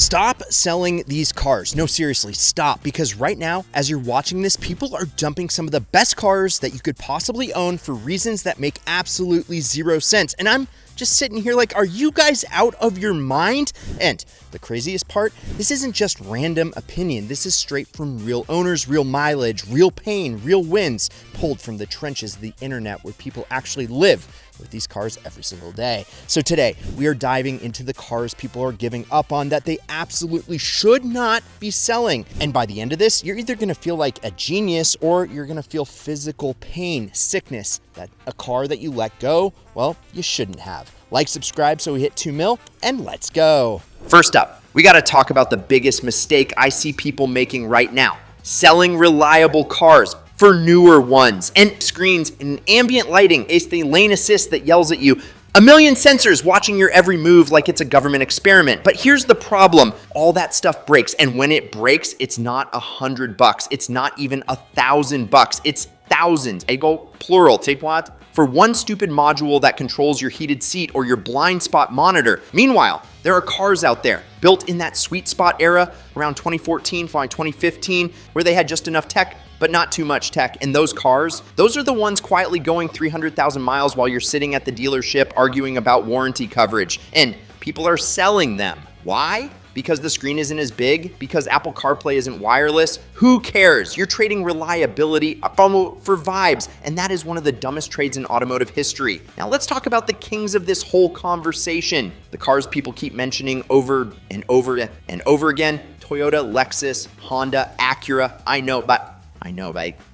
Stop selling these cars. No, seriously, stop. Because right now, as you're watching this, people are dumping some of the best cars that you could possibly own for reasons that make absolutely zero sense. And I'm just sitting here like, are you guys out of your mind? And the craziest part, this isn't just random opinion. This is straight from real owners, real mileage, real pain, real wins, pulled from the trenches of the internet where people actually live with these cars every single day. So today, we are diving into the cars people are giving up on that they absolutely should not be selling. And by the end of this, you're either gonna feel like a genius or you're gonna feel physical pain, sickness, that a car that you let go, well, you shouldn't have. Like, subscribe so we hit 2 mil, and let's go. First up, we gotta talk about the biggest mistake I see people making right now: selling reliable cars for newer ones, and screens and ambient lighting, it's the lane assist that yells at you, a million sensors watching your every move like it's a government experiment. But here's the problem: all that stuff breaks, and when it breaks, it's not $100, it's not even $1,000, it's thousands. I go plural, take what? For one stupid module that controls your heated seat or your blind spot monitor. Meanwhile, there are cars out there built in that sweet spot era around 2014, following 2015, where they had just enough tech, but not too much tech. And those cars, those are the ones quietly going 300,000 miles while you're sitting at the dealership arguing about warranty coverage. And people are selling them. Why? Because the screen isn't as big? Because Apple CarPlay isn't wireless? Who cares? You're trading reliability for vibes, and that is one of the dumbest trades in automotive history. Now let's talk about the kings of this whole conversation. The cars people keep mentioning over and over and over again: Toyota, Lexus, Honda, Acura. I know, but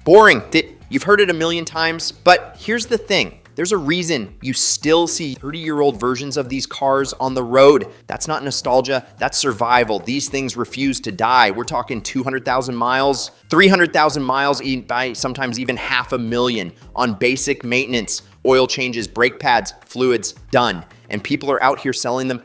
boring. You've heard it a million times, but here's the thing. There's a reason you still see 30-year-old versions of these cars on the road. That's not nostalgia, that's survival. These things refuse to die. We're talking 200,000 miles, 300,000 miles, by sometimes even 500,000 on basic maintenance, oil changes, brake pads, fluids, done. And people are out here selling them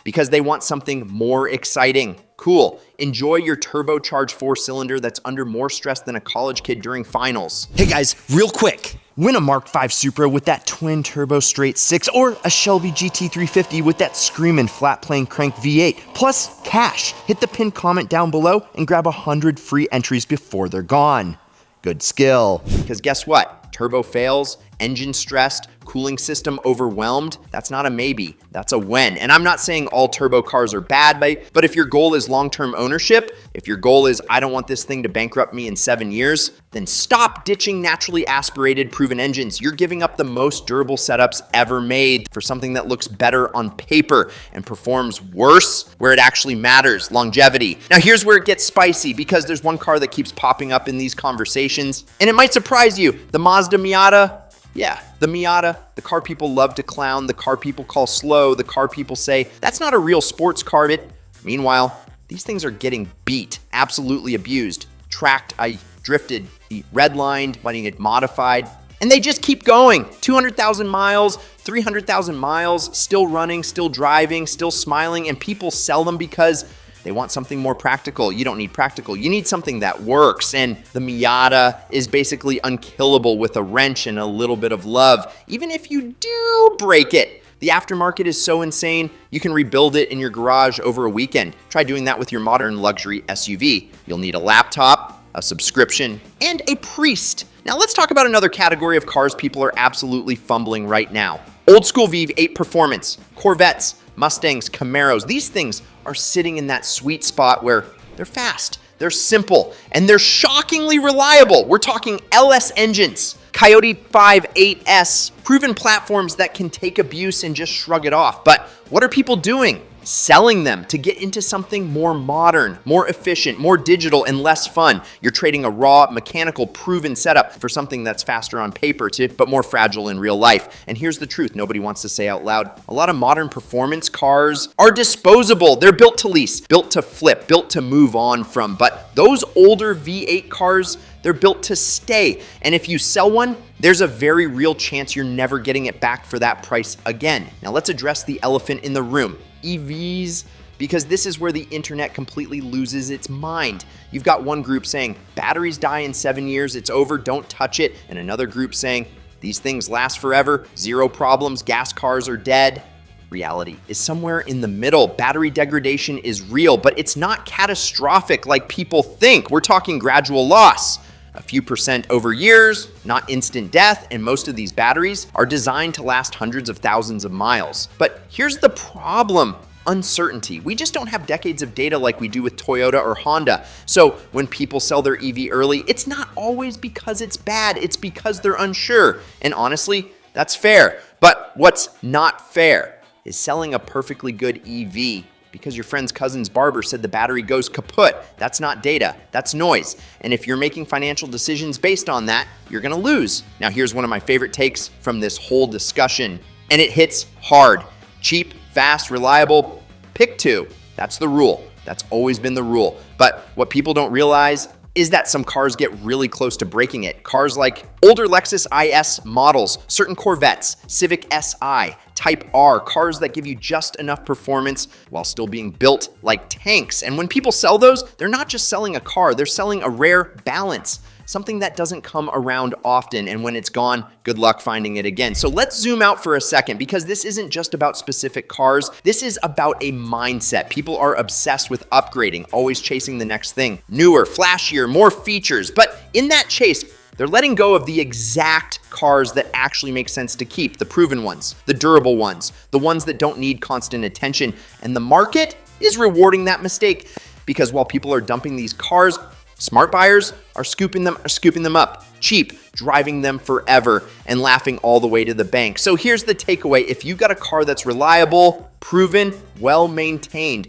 because they want something more exciting. Cool. Enjoy your turbocharged 4-cylinder that's under more stress than a college kid during finals. Hey guys, real quick. Win a Mark V Supra with that twin turbo straight 6 or a Shelby GT350 with that screamin' flat plane crank V8, plus cash. Hit the pinned comment down below and grab 100 free entries before they're gone. Good skill. Because guess what? Turbo fails, engine stressed, cooling system overwhelmed. That's not a maybe, that's a when. And I'm not saying all turbo cars are bad, but if your goal is long-term ownership, if your goal is I don't want this thing to bankrupt me in 7 years, then stop ditching naturally aspirated proven engines. You're giving up the most durable setups ever made for something that looks better on paper and performs worse where it actually matters: longevity. Now here's where it gets spicy, because there's one car that keeps popping up in these conversations, and it might surprise you: the Mazda Miata. Yeah, the Miata, the car people love to clown, the car people call slow, the car people say, that's not a real sports car. Meanwhile, these things are getting beat, absolutely abused, tracked, drifted, redlined, wanting it modified, and they just keep going. 200,000 miles, 300,000 miles, still running, still driving, still smiling, and people sell them because they want something more practical. You don't need practical, you need something that works. And the Miata is basically unkillable with a wrench and a little bit of love. Even if you do break it, the aftermarket is so insane, you can rebuild it in your garage over a weekend. Try doing that with your modern luxury SUV. You'll need a laptop, a subscription, and a priest. Now let's talk about another category of cars people are absolutely fumbling right now: old school V8 performance, Corvettes, Mustangs, Camaros. These things are sitting in that sweet spot where they're fast, they're simple, and they're shockingly reliable. We're talking LS engines, Coyote 5.8S, proven platforms that can take abuse and just shrug it off. But what are people doing? Selling them to get into something more modern, more efficient, more digital, and less fun. You're trading a raw, mechanical, proven setup for something that's faster on paper, but more fragile in real life. And here's the truth nobody wants to say out loud: a lot of modern performance cars are disposable. They're built to lease, built to flip, built to move on from. But those older V8 cars, they're built to stay. And if you sell one, there's a very real chance you're never getting it back for that price again. Now let's address the elephant in the room: EVs, because this is where the internet completely loses its mind. You've got one group saying batteries die in 7 years, it's over, don't touch it, and another group saying these things last forever, zero problems, gas cars are dead. Reality is somewhere in the middle. Battery degradation is real, but it's not catastrophic like people think. We're talking gradual loss. A few percent over years, not instant death, and most of these batteries are designed to last hundreds of thousands of miles. But here's the problem. Uncertainty. We just don't have decades of data like we do with Toyota or Honda. So when people sell their EV early, it's not always because it's bad, it's because they're unsure. And honestly, that's fair. But what's not fair is selling a perfectly good EV because your friend's cousin's barber said the battery goes kaput. That's not data, that's noise. And if you're making financial decisions based on that, you're gonna lose. Now here's one of my favorite takes from this whole discussion, and it hits hard. Cheap, fast, reliable, pick two. That's the rule. That's always been the rule. But what people don't realize is that some cars get really close to breaking it. Cars like older Lexus IS models, certain Corvettes, Civic Si, Type R, cars that give you just enough performance while still being built like tanks. And when people sell those, they're not just selling a car, they're selling a rare balance. Something that doesn't come around often, and when it's gone, good luck finding it again. So let's zoom out for a second, because this isn't just about specific cars, this is about a mindset. People are obsessed with upgrading, always chasing the next thing. Newer, flashier, more features, but in that chase, they're letting go of the exact cars that actually make sense to keep, the proven ones, the durable ones, the ones that don't need constant attention, and the market is rewarding that mistake, because while people are dumping these cars, smart buyers are scooping them up, cheap, driving them forever, and laughing all the way to the bank. So here's the takeaway. If you've got a car that's reliable, proven, well-maintained,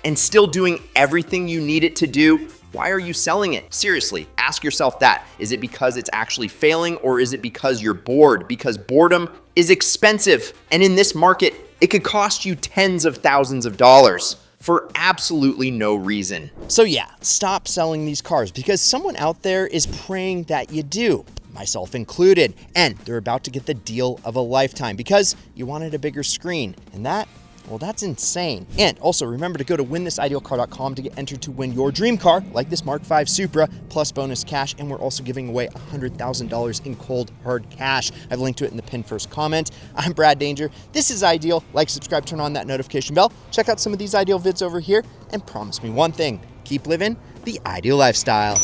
and still doing everything you need it to do, why are you selling it? Seriously, ask yourself that. Is it because it's actually failing, or is it because you're bored? Because boredom is expensive, and in this market, it could cost you tens of thousands of dollars for absolutely no reason. So yeah, stop selling these cars, because someone out there is praying that you do, myself included, and they're about to get the deal of a lifetime because you wanted a bigger screen, and well, that's insane. And also remember to go to winthisIdealcar.com to get entered to win your dream car, like this Mark V Supra, plus bonus cash. And we're also giving away $100,000 in cold, hard cash. I've linked to it in the pinned first comment. I'm Brad Danger. This is Ideal. Like, subscribe, turn on that notification bell. Check out some of these Ideal vids over here, and promise me one thing: keep living the ideal lifestyle.